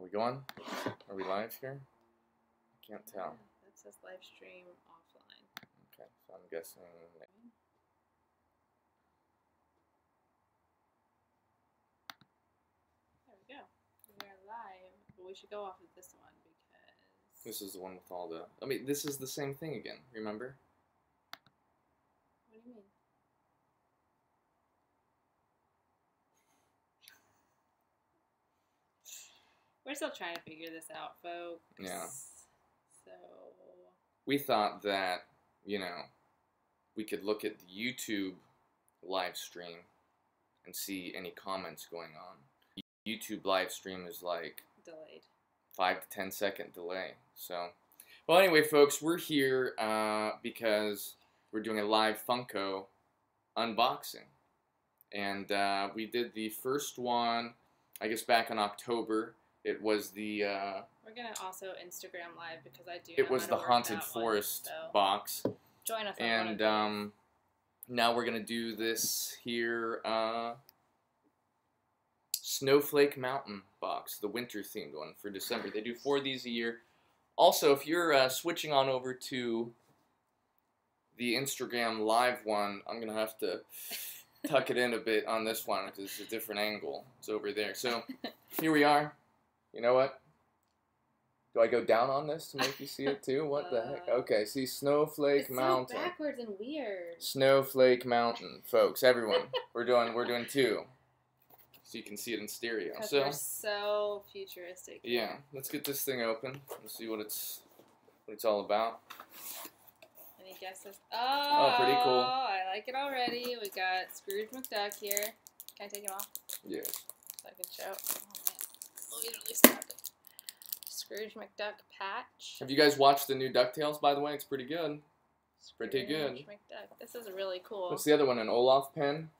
we going? Are we live here? I can't tell. That says live stream offline. Okay, so I'm guessing. There we go. We are live, but we should go off of this one because This is the one with all the. I mean, this is the same thing again. Remember? What do you mean? We're still trying to figure this out, folks. Yeah. So We thought that, you know, we could look at the YouTube live stream and see any comments going on. YouTube live stream is like delayed. 5 to 10 second delay. So, well, anyway, folks, we're here because we're doing a live Funko unboxing, and we did the first one, I guess, back in October. It was the. We're gonna also Instagram live because I do. It was the Haunted Forest box. Join us. And now we're gonna do this here. Snowflake Mountain box, the winter-themed one for December. They do 4 of these a year. Also, if you're switching on over to the Instagram live one, I'm going to have to tuck it in a bit on this one because it's a different angle. It's over there. So, here we are. You know what? Do I go down on this to make you see it too? What the heck? Okay, see Snowflake Mountain. It's so backwards and weird. Snowflake Mountain, folks, everyone. We're doing 2. So you can see it in stereo. Because So we're so futuristic. yeah, let's get this thing open. Let's see what it's all about. Any guesses? Oh, pretty cool. I like it already. We got Scrooge McDuck here. Can I take it off? Yes. So I can show. Oh man, literally snapped it. Scrooge McDuck patch. Have you guys watched the new DuckTales, by the way? It's pretty good. It's pretty good. Scrooge McDuck. This is really cool. What's the other one? An Olaf pen?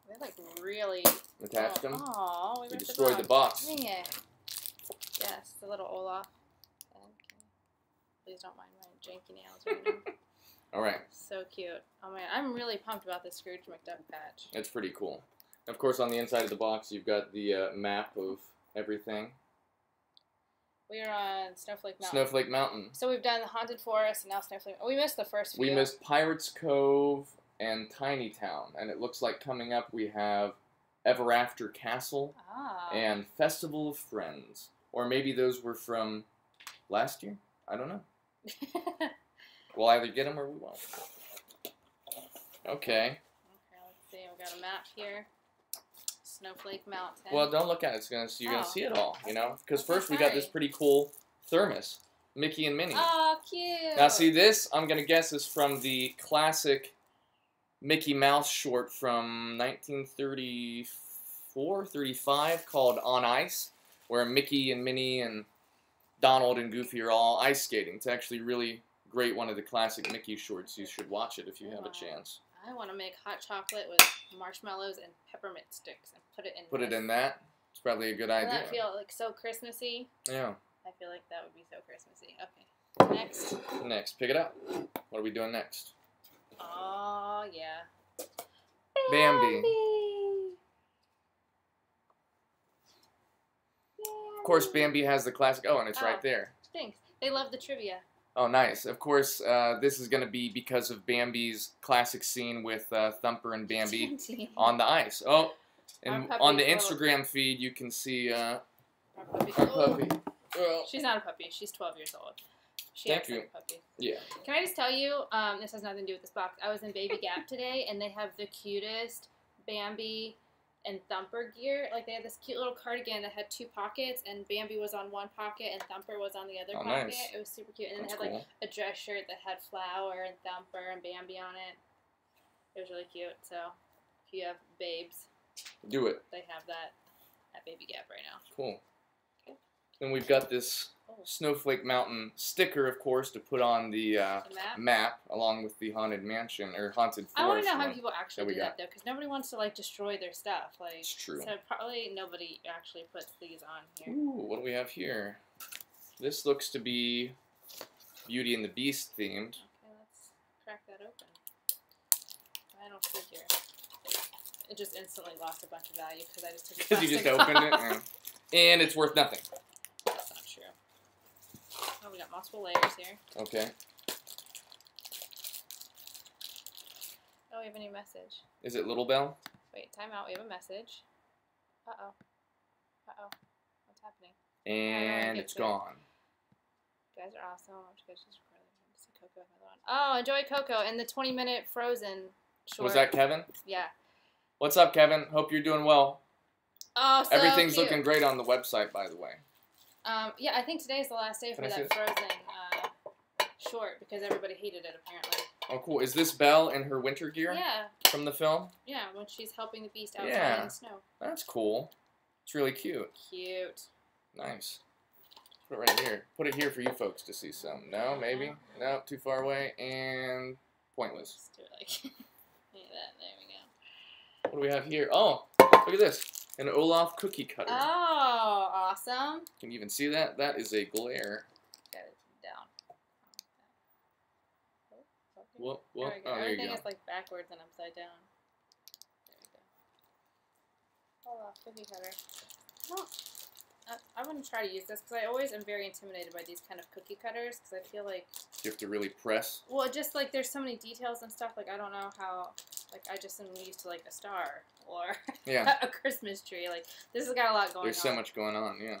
They like really Attached them? Oh, we You ripped destroyed the box. Dang it. Yes, the little Olaf. Please don't mind my janky nails right now. Alright. So cute. Oh man, I'm really pumped about this Scrooge McDuck patch. It's pretty cool. Of course, on the inside of the box, you've got the map of everything. We are on Snowflake Mountain. Snowflake Mountain. So we've done the Haunted Forest and now Snowflake. Oh, we missed the first few. We missed Pirates Cove and Tiny Town, and it looks like coming up we have Ever After Castle and Festival of Friends, or maybe those were from last year. I don't know. We'll either get them or we won't. Okay. Okay, let's see. We got a map here. Snowflake Mountain. Well, don't look at it. You're gonna see it all, you know. Because first we got sorry. this pretty cool thermos, Mickey and Minnie. Oh, cute. Now see this, I'm gonna guess is from the classic Mickey Mouse short from 1934, 35 called On Ice, where Mickey and Minnie and Donald and Goofy are all ice skating. It's actually really great, one of the classic Mickey shorts. You should watch it if you have a chance. I want to make hot chocolate with marshmallows and peppermint sticks and put it in. Put it in that. It's probably a good idea. Doesn't that feel like so Christmassy? Yeah. I feel like that would be so Christmassy. Okay. Next. Next, pick it up. What are we doing next? Oh yeah. Bambi. Of course, Bambi has the classic. Oh, and it's right there. Thanks. They love the trivia. Oh, nice. Of course, this is going to be because of Bambi's classic scene with Thumper and Bambi on the ice. Oh, and on the Instagram feed, you can see our puppy. Oh. She's not a puppy. She's 12 years old. She Thank acts you. like a puppy. Yeah. Can I just tell you, this has nothing to do with this box. I was in Baby Gap today, and they have the cutest Bambi and Thumper gear. Like, they had this cute little cardigan that had 2 pockets, and Bambi was on one pocket, and Thumper was on the other pocket. Nice. It was super cute. And then That's they had, cool. like, a dress shirt that had Flower and Thumper and Bambi on it. It was really cute. So, if you have babes, Do it. they have that at Baby Gap right now. Cool. Then we've got this Snowflake Mountain sticker, of course, to put on the map along with the Haunted Mansion or Haunted Forest. I want to know how people actually do got. that though, because nobody wants to like destroy their stuff. Like, it's true. So probably nobody actually puts these on here. Ooh, what do we have here? This looks to be Beauty and the Beast themed. Okay, let's crack that open. I don't figure. It just instantly lost a bunch of value because I just took the Because you just plastic opened it, off. and it's worth nothing. That's not true. Oh, we got multiple layers here. Okay. Oh, we have a new message. Is it Little Bell? Wait, time out. We have a message. Uh-oh. Uh-oh. What's happening? And it's gone. You guys are awesome. I'm just recording. See Coco, another one. Oh, enjoy Coco and the 20-minute Frozen short. Was that Kevin? Yeah. What's up, Kevin? Hope you're doing well. Oh, so Everything's cute. looking great on the website, by the way. Yeah, I think today's the last day for that Frozen short because everybody hated it apparently. Oh, cool. Is this Belle in her winter gear? Yeah. From the film? Yeah, when she's helping the Beast outside in the snow. That's cool. It's really cute. Cute. Nice. Put it right here. Put it here for you folks to see some. No, maybe? No, too far away. And pointless. Let's do it like that. There we go. What do we have here? Oh, look at this. An Olaf cookie cutter. Oh, awesome. Can you even see that? That is a glare. Got it down. Whoop, There whoop. we go. Oh, there you Everything go. is like backwards and upside down. There we go. Olaf cookie cutter. Well, I wouldn't try to use this because I always am very intimidated by these kind of cookie cutters because I feel like You have to really press. well, just like there's so many details and stuff. Like I don't know how. Like I just am used to like a star or a Christmas tree. Like this has got a lot going on. There's so much going on. Yeah.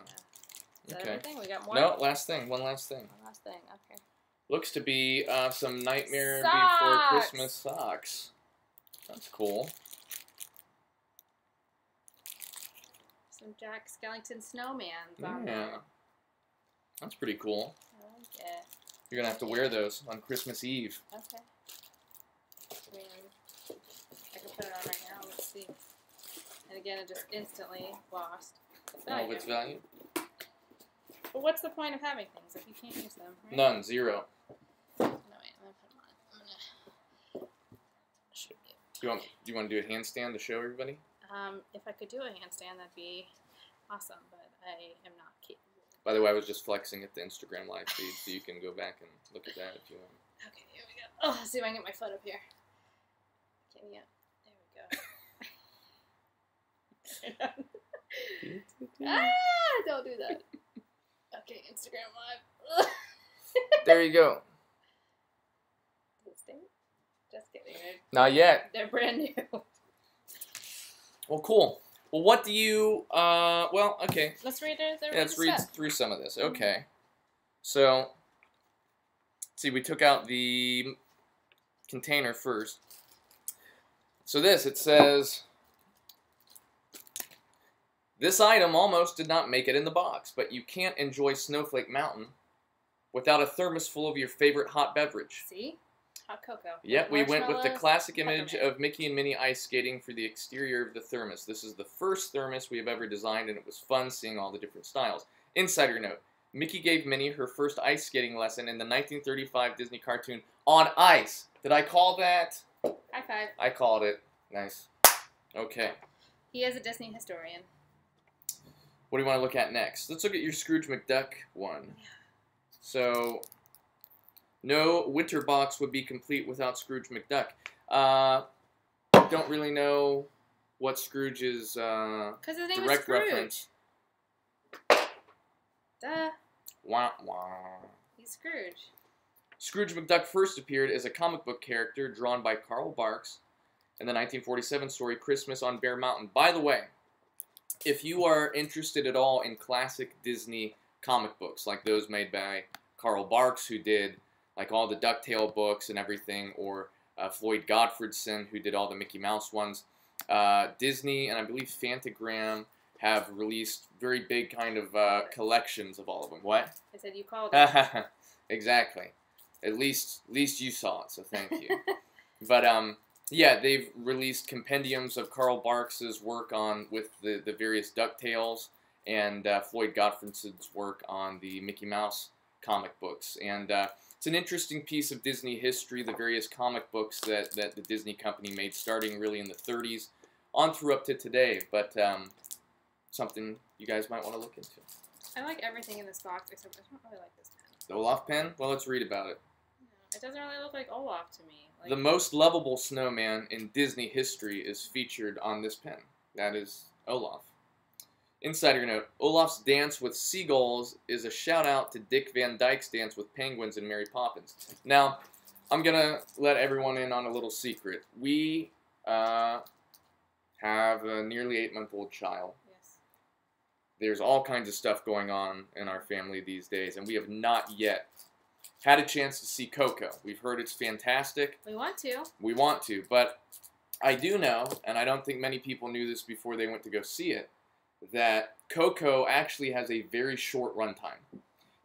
Is that Okay. everything? We got more. No, last thing. One last thing. One last thing. Okay. Looks to be some Nightmare Socks! Before Christmas socks. That's cool. Some Jack Skellington snowmans on there. Yeah. That's pretty cool. I like it. You're going to have to wear those on Christmas Eve. Okay. I mean, I can put it on right now. Let's see. And again, it just instantly lost All of its value? But what's the point of having things if you can't use them? Right? None. Zero. No, wait. I'm going to put them on. I'm going to shoot you. Do you want to do a handstand to show everybody? If I could do a handstand, that'd be awesome, but I am not capable. By the way, I was just flexing at the Instagram live feed, so you can go back and look at that if you want. Okay, here we go. Oh, let's see if I can get my foot up here. Get me up. There we go. Ah, don't do that. Okay, Instagram live. There you go. Does it stink? Just kidding. Not yet. They're brand new. Well, cool. Well, what do you, well, okay. Let's read it. Let's read through some of this. Okay. So, let's see, we took out the container first. So this, it says, this item almost did not make it in the box, but you can't enjoy Snowflake Mountain without a thermos full of your favorite hot beverage. See? Hot cocoa. Yep, we went with the classic image peppermint. of Mickey and Minnie ice skating for the exterior of the thermos. This is the first thermos we have ever designed, and it was fun seeing all the different styles. Insider note, Mickey gave Minnie her first ice skating lesson in the 1935 Disney cartoon On Ice. Did I call that? High five. I called it. Nice. Okay. He is a Disney historian. What do you want to look at next? Let's look at your Scrooge McDuck one. Yeah. So, no winter box would be complete without Scrooge McDuck. Don't really know what Scrooge's Because his name is direct Scrooge. reference. Duh. Wah, wah. He's Scrooge. Scrooge McDuck first appeared as a comic book character drawn by Carl Barks in the 1947 story Christmas on Bear Mountain. By the way, if you are interested at all in classic Disney comic books, like those made by Carl Barks, who did like all the DuckTale books and everything, or Floyd Gottfredson, who did all the Mickey Mouse ones, Disney and I believe Fantagram have released very big kind of collections of all of them. What? I said you called it. Exactly. At least you saw it, so thank you. But yeah, they've released compendiums of Carl Barks's work on with the various DuckTales and Floyd Gottfredson's work on the Mickey Mouse comic books. And it's an interesting piece of Disney history, the various comic books that the Disney company made starting really in the 30s on through up to today. But something you guys might want to look into. I like everything in this box except I don't really like this pen. The Olaf pen? Well, let's read about it. No, it doesn't really look like Olaf to me. Like, the most lovable snowman in Disney history is featured on this pen. That is Olaf. Insider note, Olaf's dance with seagulls is a shout out to Dick Van Dyke's dance with penguins in Mary Poppins. Now, I'm going to let everyone in on a little secret. We have a nearly 8-month-old child. yes. There's all kinds of stuff going on in our family these days, and we have not yet had a chance to see Coco. We've heard it's fantastic. We want to. We want to, but I do know, and I don't think many people knew this before they went to go see it, that Coco actually has a very short runtime.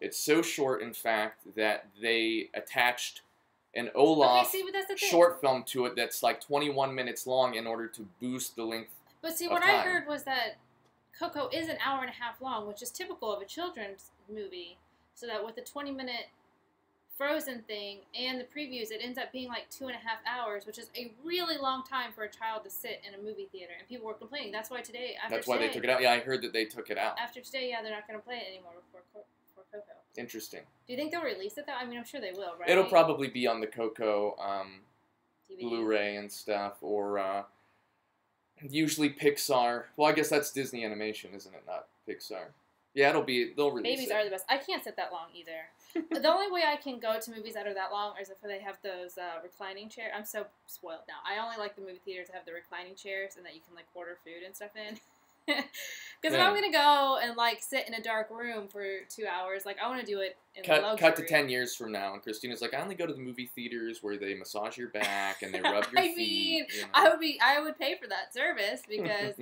It's so short, in fact, that they attached an Olaf Okay, see, but that's the thing. short film to it that's like 21 minutes long in order to boost the length. But see, of what I time. heard was that Coco is an hour and a half long, which is typical of a children's movie. So that with the 20-minute Frozen thing and the previews, it ends up being like 2.5 hours, which is a really long time for a child to sit in a movie theater. And people were complaining. That's why today, That's why they took it out. Yeah, I heard that they took it out. After today, yeah, they're not going to play it anymore for Coco. Interesting. Do you think they'll release it though? I mean, I'm sure they will, right? It'll probably be on the Coco DVD. Blu-ray and stuff, or usually Pixar. Well, I guess that's Disney Animation, isn't it? Not Pixar. Yeah, they'll release Babies it. are the best. I can't sit that long either. The only way I can go to movies that are that long is if they have those reclining chairs. I'm so spoiled now. I only like the movie theaters that have the reclining chairs and that you can like order food and stuff in. Because if I'm gonna go and like sit in a dark room for 2 hours, like I want to do it in luxury. Cut to 10 years from now, and Christina's like, I only go to the movie theaters where they massage your back and they rub your I feet. mean, You know. I would pay for that service because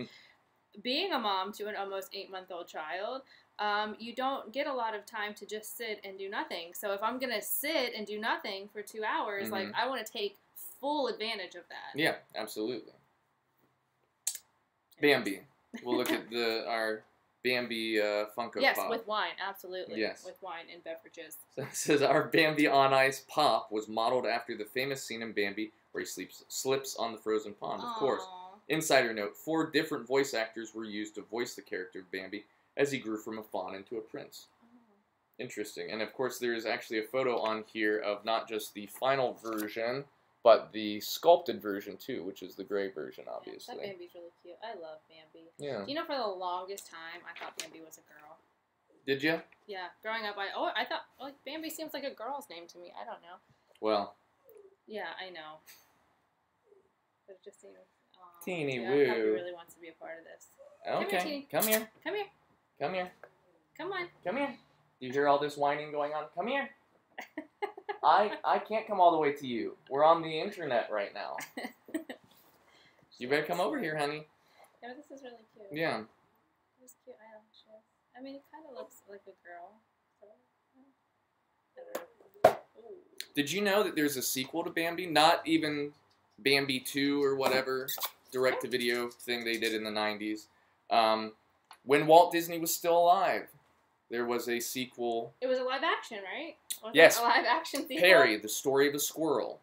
being a mom to an almost 8-month-old child, you don't get a lot of time to just sit and do nothing. So if I'm gonna sit and do nothing for 2 hours, like I want to take full advantage of that. Yeah, absolutely. Bambi. We'll look at our Bambi Funko Yes, Pop. with wine, absolutely. Yes. With wine and beverages. So it says, our Bambi on Ice Pop was modeled after the famous scene in Bambi where he slips on the frozen pond, of course. Aw. Insider note, 4 different voice actors were used to voice the character of Bambi as he grew from a fawn into a prince. Interesting. And of course there is actually a photo on here of not just the final version, but the sculpted version too, which is the gray version, obviously. That Bambi's really cute. I love Bambi. Yeah. You know, for the longest time, I thought Bambi was a girl. Did you? Yeah, growing up, I thought, like, Bambi seems like a girl's name to me. I don't know. Well. Yeah, I know. But it just seems... Teeny yeah, woo. Puppy really wants to be a part of this. Okay. Come here. Come here. Come here. Come on. Come here. Do you hear all this whining going on? Come here. I can't come all the way to you. We're on the internet right now. You better come over here, honey. Yeah, but this is really cute. Yeah. It's cute eyelashes. I mean, it kind of looks like a girl. So, I don't know. Ooh. Did you know that there's a sequel to Bambi? Not even Bambi 2 or whatever direct-to-video thing they did in the 90s. When Walt Disney was still alive, there was a sequel. It was a live action, right? Wasn't Yes. it a live action sequel? Perry, the Story of a Squirrel.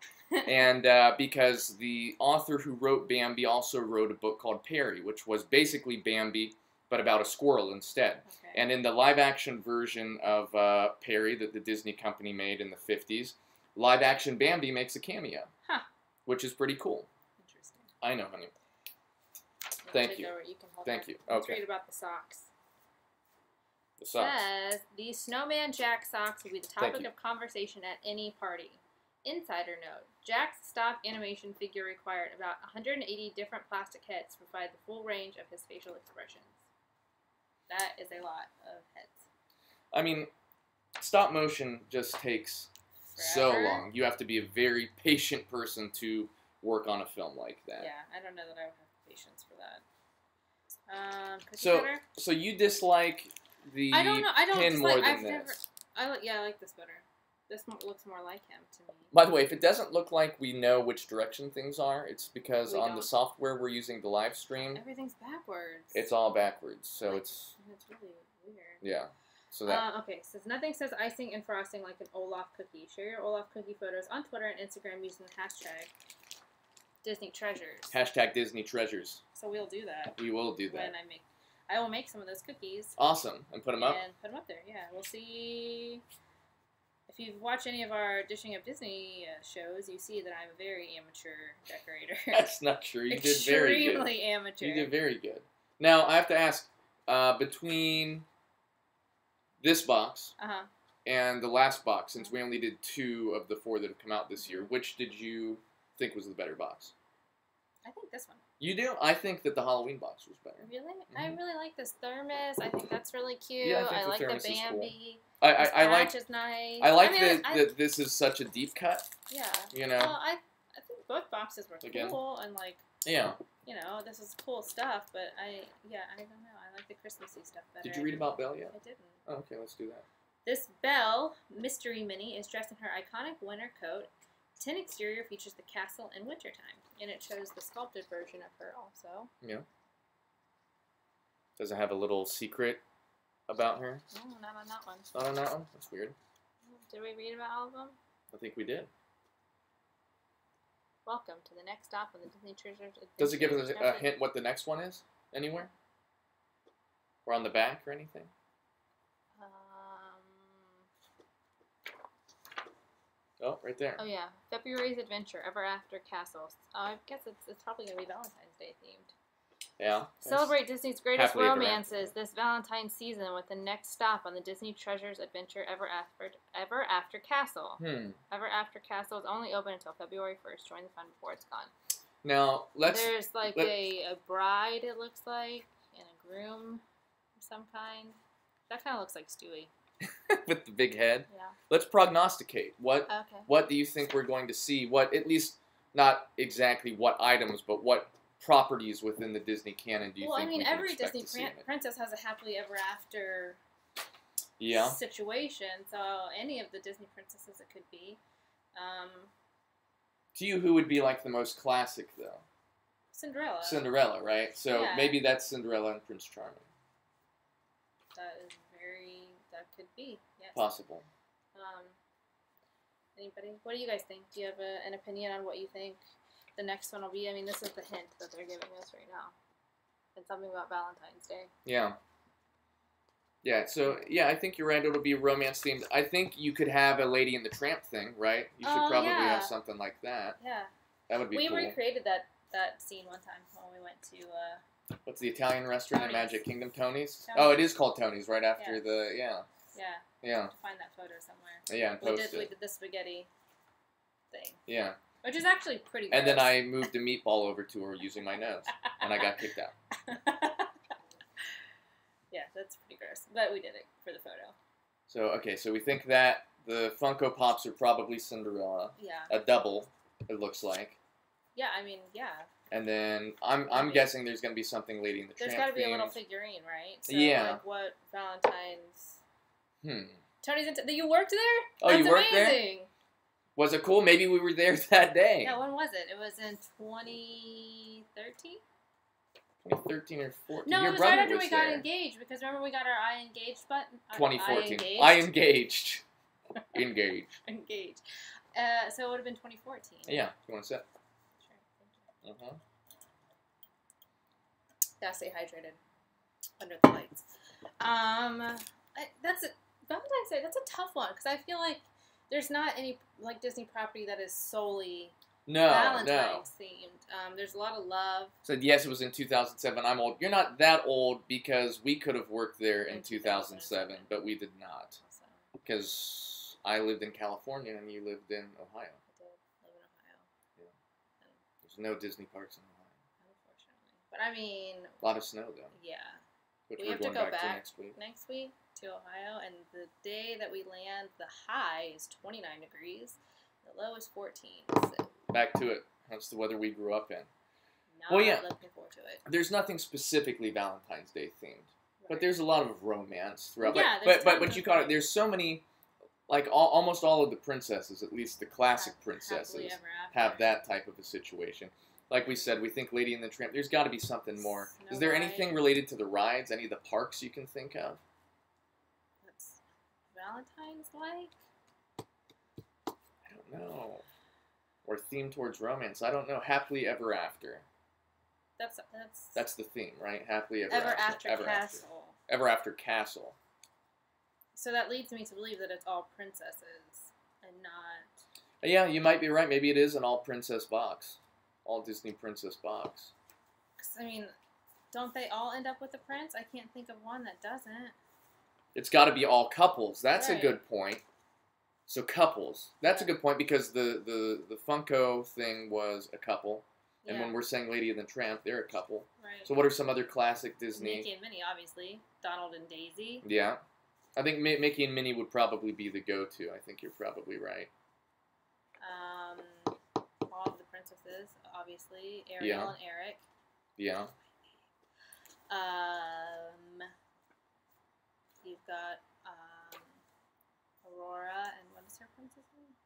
And because the author who wrote Bambi also wrote a book called Perry, which was basically Bambi, but about a squirrel instead. Okay. And in the live-action version of Perry that the Disney company made in the 50s, live-action Bambi makes a cameo, which is pretty cool. Interesting. I know, honey. Yeah, Thank take you. over. You can hold Thank on. you. Let's Okay. read about the socks. The socks. Says, these Snowman Jack socks will be the Thank topic you. of conversation at any party. Insider note, Jack's stock animation figure required about 180 different plastic heads to provide the full range of his facial expressions. That is a lot of heads. I mean, stop motion just takes so Forever? long. You have to be a very patient person to work on a film like that. Yeah, I don't know that I would have patience for that. Cookie So, cutter? so you dislike the I don't know. I don't pin just more like. than I've this. never. I like this better. This looks more like him to me. By the way, if it doesn't look like we know which direction things are, it's because We on the don't. software we're using to live stream, Everything's backwards. it's all backwards. So Like, it's, It's really weird. yeah. So that, Okay, says nothing says icing and frosting like an Olaf cookie. Share your Olaf cookie photos on Twitter and Instagram using the hashtag Disney Treasures. hashtag Disney Treasures. So we'll do that We will do that. when I will make some of those cookies Awesome. And put them up? and put them up there. Yeah, we'll see If you've watched any of our Dishing Up Disney shows, you see that I'm a very amateur decorator. That's not true. You did very good. Extremely amateur. You did very good. Now, I have to ask, between this box and the last box, since we only did 2 of the 4 that have come out this year, which did you think was the better box? I think this one. You do? I think that the Halloween box was better. Really? I really like this thermos. I think that's really cute. Yeah, I like the thermos is cool. Bambi. I like. Is nice. I like that this is such a deep cut. Yeah. You know. Well, I think both boxes were cool and like. Yeah. You know, this is cool stuff, but I don't know. I like the Christmassy stuff better. Did you read about Belle yet? I didn't. Oh, okay, let's do that. This Belle mystery mini is dressed in her iconic winter coat. Tin exterior features the castle in wintertime, and it shows the sculpted version of her also. Yeah. Does it have a little secret about her? No, not on that one. Not on that one? That's weird. Did we read about all of them? I think we did. Welcome to the next stop on the Disney Treasures. Does it give us a hint what the next one is? Anywhere? Or on the back or anything? Oh, right there. Oh yeah, February's Adventure, Ever After Castles. I guess it's probably gonna be Valentine's Day themed. Yeah. Celebrate Disney's greatest Happily romances this Valentine's season with the next stop on the Disney Treasures Adventure Ever After Castle. Ever After Castle is only open until February 1st. Join the fun before it's gone. Now, There's like a bride, it looks like, and a groom of some kind. That kind of looks like Stewie. with the big head. Yeah. Let's prognosticate. What do you think we're going to see? What, at least, not exactly what items, but what properties within the Disney canon do you think we can every expect Disney to see in it? princess has a happily ever after situation, so any of the Disney princesses it could be. To you, who would be like the most classic, though? Cinderella. Cinderella, right? So maybe that's Cinderella and Prince Charming. That could be, yes. Possible. Anybody? What do you guys think? Do you have an opinion on what you think the next one will be? I mean, this is the hint that they're giving us right now. And something about Valentine's Day. Yeah. Yeah, so, yeah, I think you're right. It'll be romance-themed. I think you could have a Lady and the Tramp thing, right? You should probably have something like that. Yeah. That would be cool. We recreated that scene one time when we went to... What's the Italian restaurant in Magic Kingdom? Tony's? Tony's? Oh, it is called Tony's, right after the... Yeah. Yeah. To find that photo somewhere. Yeah, and post We did the spaghetti thing. Yeah. Which is actually pretty gross. And then I moved a meatball over to her using my nose. And I got kicked out. Yeah, that's pretty gross. But we did it for the photo. So, okay, so we think that the Funko Pops are probably Cinderella. Yeah. A double, it looks like. Yeah, I mean, yeah. And then I'm guessing there's going to be something Lady in the Tramp There's got to be a little themed. figurine, right? So, yeah. Like what Valentine's... Tony's you worked there? Oh, That's you worked amazing. there? Was it cool? Maybe we were there that day. Yeah, when was it? It was in 2013? 2013 or 14. No, Your it was brother right after was we got there. engaged, because remember we got our I engaged button? 2014. I engaged. Engaged. Engaged. So it would have been 2014. Yeah. You want to sit? Sure. Uh-huh. Gotta stay hydrated under the lights. Valentine's Day, that's a tough one, because I feel like there's not any, like, Disney property that is solely Valentine's themed. There's a lot of love. So, yes, it was in 2007. I'm old. You're not that old, because we could have worked there in 2007, but we did not. Awesome. Because I lived in California, and you lived in Ohio. I did live in Ohio. Yeah. There's no Disney parks in Ohio. Unfortunately. But, I mean... A lot of snow, though. Yeah. Which we we're have to going go back to next week to Ohio, and the day that we land, the high is 29 degrees, the low is 14. So back to it. That's the weather we grew up in. Looking forward to it. There's nothing specifically Valentine's Day themed, but there's a lot of romance throughout. Yeah, but what you call it? There's so many, like almost all of the princesses, at least the classic princesses, have that type of a situation. Like we said, we think Lady and the Tramp. There's got to be something more. Is there anything related to the rides? Any of the parks you can think of? That's Valentine's like? I don't know. Or themed towards romance. I don't know. Happily Ever After. That's the theme, right? Happily Ever After. Ever After Castle. Ever After Castle. So that leads me to believe that it's all princesses. I'm not. Yeah, you might be right. Maybe it is an all princess box. All Disney princess box. 'Cause, I mean, don't they all end up with a prince? I can't think of one that doesn't. It's got to be all couples. That's a Right. good point. So couples. That's a good point because the Funko thing was a couple. And Yeah. when we're saying Lady and the Tramp, they're a couple. Right. So what are some other classic Disney? Mickey and Minnie, obviously. Donald and Daisy. Yeah. I think Mickey and Minnie would probably be the go-to. I think you're probably right. All of the princesses, obviously. Ariel and Eric. Yeah. You've got Aurora and what is her princess name?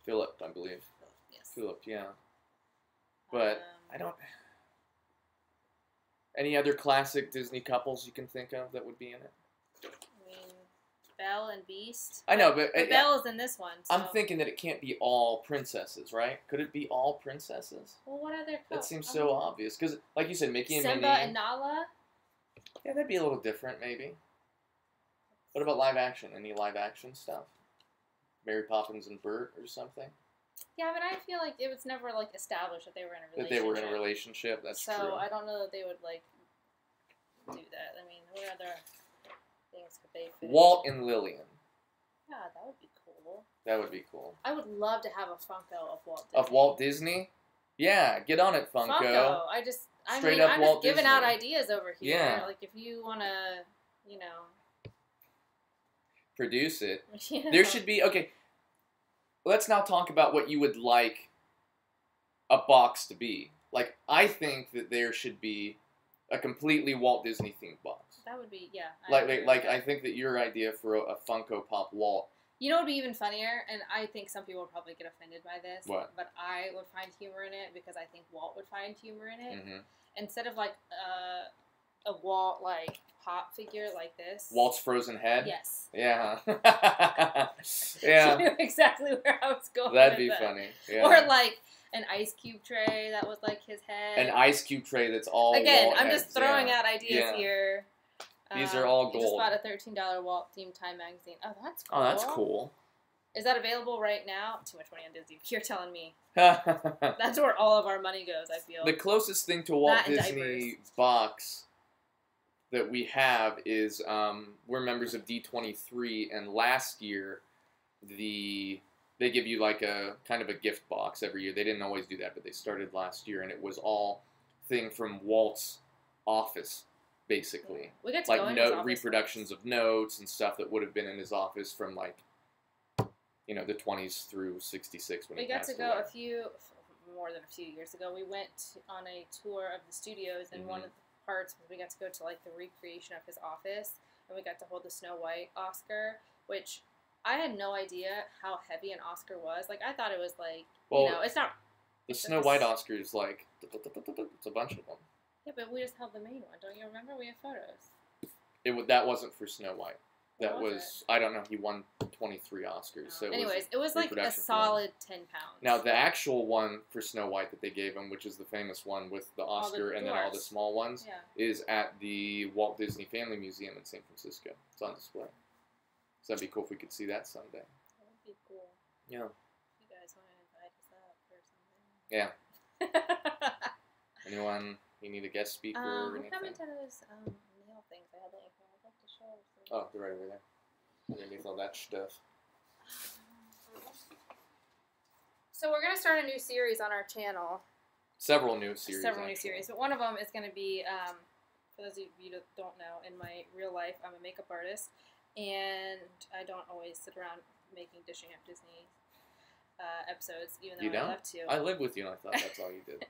Philip, I believe. Yes. Philip, yeah. But I don't... Any other classic Disney couples you can think of that would be in it? I mean, Belle and Beast. I know, but... Belle is in this one. So. I'm thinking that it can't be all princesses, right? Could it be all princesses? Well, what other couples? That seems so obvious. Because, like you said, Mickey and Minnie... Simba and Nala? Yeah, that'd be a little different, maybe. What about live action? Any live action stuff? Mary Poppins and Bert or something? Yeah, but I feel like it was never, like, established that they were in a relationship. That they were in a relationship? That's true. So I don't know that they would, like, do that. I mean, what other things could they fit? Walt and Lillian. Yeah, that would be cool. That would be cool. I would love to have a Funko of Walt Disney. Of Walt Disney? Yeah, get on it, Funko. I'm just Walt giving Disney. out ideas over here. Yeah. Like, if you want to, you know. Produce it. You know. There should be... Okay, let's now talk about what you would like a box to be. Like, I think that there should be a completely Walt Disney themed box. That would be, yeah. I think that your idea for a Funko Pop Walt... You know what would be even funnier? And I think some people would probably get offended by this. What? But I would find humor in it because I think Walt would find humor in it. Mm-hmm. Instead of, like, a Walt, like, pop figure like this. Walt's frozen head? Yes. Yeah. Yeah. You knew exactly where I was going. That'd be funny. Yeah. Or, like, an ice cube tray that was, like, his head. An ice cube tray that's all Again, Walt I'm just heads, throwing out ideas Yeah. here. These are all You just gold. bought a $13 Walt themed Time magazine. Oh, that's cool. Oh, that's cool. Is that available right now? Too much money on Disney. You're telling me. That's where all of our money goes, I feel. The closest thing to Walt That and Disney diapers. box that we have is we're members of D23, and last year they give you like a kind of a gift box every year. They didn't always do that, but they started last year, and it was all thing from Walt's office, basically. We got to Like go in his office reproductions of notes and stuff that would have been in his office from like, you know, the 20s through 66 when We he got passed to go away. more than a few years ago. We went on a tour of the studios, and one Mhm. of the parts was we got to go to like the recreation of his office, and we got to hold the Snow White Oscar, which I had no idea how heavy an Oscar was. Like, I thought it was like, Well, you know, it's not. The Snow White Oscar is like, it's a bunch of them. Yeah, but we just held the main one. Don't you remember? We have photos. That wasn't for Snow White. That What was I don't know. He won 23 Oscars. So Anyways, it was like a reproduction for him. solid 10 pounds. Now the actual one for Snow White that they gave him, which is the famous one with the All the Oscar and then all the dwarfs. small ones, Yeah. is at the Walt Disney Family Museum in San Francisco. It's on display. So that'd be cool if we could see that someday. That would be cool. Yeah. You guys want to invite us up or something? Yeah. Anyone? You need a guest speaker or We're anything? coming to those nail things. I had the info. I'd like to show. Oh, they're right over there. Underneath all that stuff. So we're gonna start a new series on our channel. Several new series. Several new actually. series, but one of them is gonna be, for those of you that don't know, in my real life, I'm a makeup artist, and I don't always sit around dishing up Disney episodes, even though You I don't? love to. I live with you, and I thought that's all you did.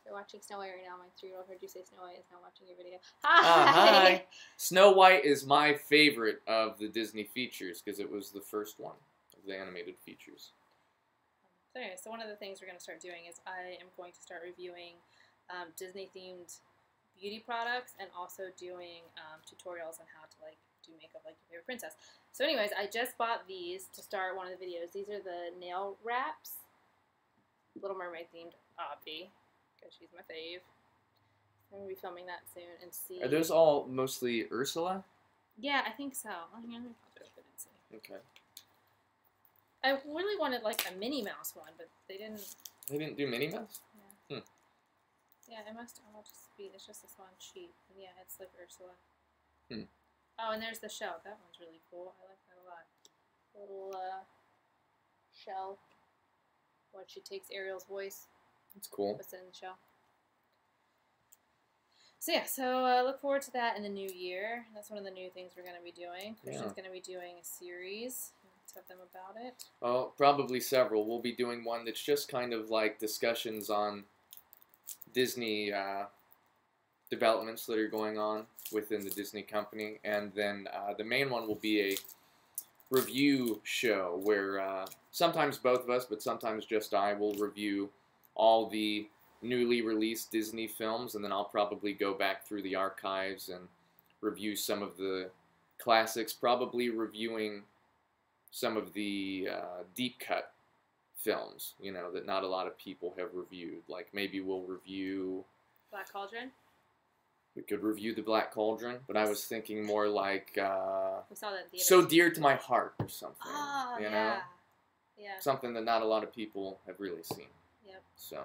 We're watching Snow White right now. My 3-year-old heard you say Snow White is now watching your video. Hi! Snow White is my favorite of the Disney features because it was the first one of the animated features. So anyway, so one of the things we're going to start doing is I am going to start reviewing Disney-themed beauty products and also doing tutorials on how to like do makeup like your favorite princess. So anyways, I just bought these to start one of the videos. These are the nail wraps. Little Mermaid themed, obvi, because she's my fave. I'm going to be filming that soon and see. Are those all mostly Ursula? Yeah, I think so. Let me pop it open and see. Okay. I really wanted like a Minnie Mouse one, but they didn't. They didn't do Minnie Mouse? Yeah. Yeah, it must. I'll just be. It's just this one sheet. And yeah, it's like Ursula. Oh, and there's the shell. That one's really cool. I like that a lot. Little shell. What, she takes Ariel's voice. That's cool. Puts it in the shell. So yeah, so look forward to that in the new year. That's one of the new things we're going to be doing. Christian's going to be doing a series. Tell them about it. Oh, probably several. We'll be doing one that's just kind of like discussions on Disney developments that are going on within the Disney company. And then the main one will be a review show where sometimes both of us, but sometimes just I, will review all the newly released Disney films, and then I'll probably go back through the archives and review some of the classics, probably reviewing some of the deep cut films, you know, that not a lot of people have reviewed. Like maybe we'll review Black Cauldron. We could review the Black Cauldron, but I was thinking more like We saw that in theaters. So Dear to My Heart or something. Oh, you yeah. know? Yeah. Something that not a lot of people have really seen. Yep. So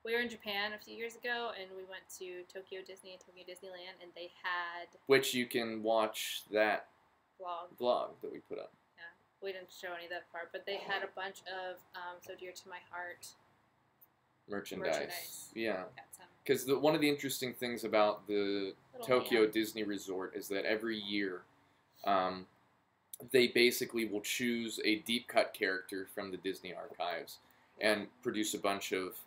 we were in Japan a few years ago, and we went to Tokyo Disney and Tokyo Disneyland, and they had... Which you can watch that vlog that we put up. Yeah. We didn't show any of that part, but they had a bunch of So Dear to My Heart merchandise. Yeah. Got some. Because one of the interesting things about the Tokyo man. Disney Resort is that every year they basically will choose a deep cut character from the Disney archives and produce a bunch of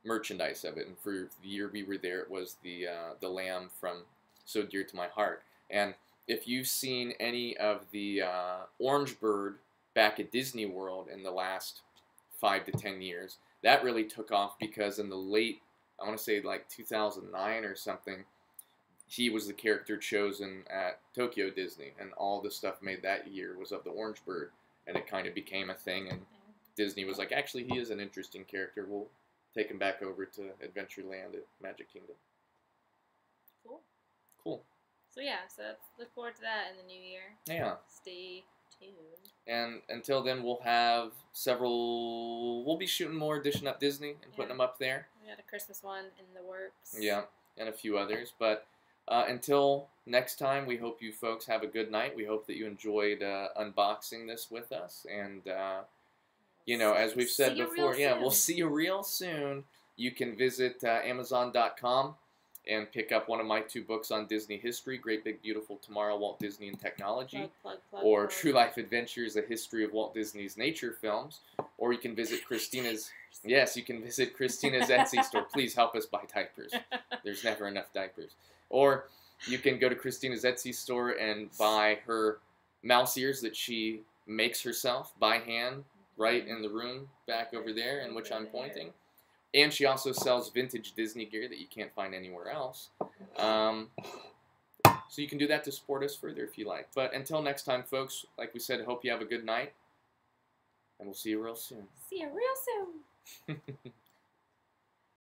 merchandise of it. And for the year we were there, it was the lamb from So Dear to My Heart. And if you've seen any of the Orange Bird back at Disney World in the last 5 to 10 years, that really took off because in the late, I want to say like 2009 or something, he was the character chosen at Tokyo Disney, and all the stuff made that year was of the Orange Bird, and it kind of became a thing, and Disney was like, actually, he is an interesting character. We'll take him back over to Adventureland at Magic Kingdom. Cool. Cool. So yeah, so look forward to that in the new year. Yeah. Stay tuned. And until then, we'll have several... We'll be shooting more Dishing Up Disney and putting them up there. We got a Christmas one in the works. Yeah, and a few others. But until next time, we hope you folks have a good night. We hope that you enjoyed unboxing this with us. And, you know, as we've said before, we'll see you real soon. You can visit Amazon.com and pick up one of my 2 books on Disney history, Great Big Beautiful Tomorrow, Walt Disney and Technology, or True Life Adventures, A History of Walt Disney's Nature Films, or you can visit Christina's, you can visit Christina's Etsy store. Please help us buy diapers. There's never enough diapers. Or you can go to Christina's Etsy store and buy her mouse ears that she makes herself by hand right in the room back over there in which I'm pointing. And she also sells vintage Disney gear that you can't find anywhere else. So you can do that to support us further if you like. But until next time, folks, like we said, hope you have a good night. And we'll see you real soon. See you real soon.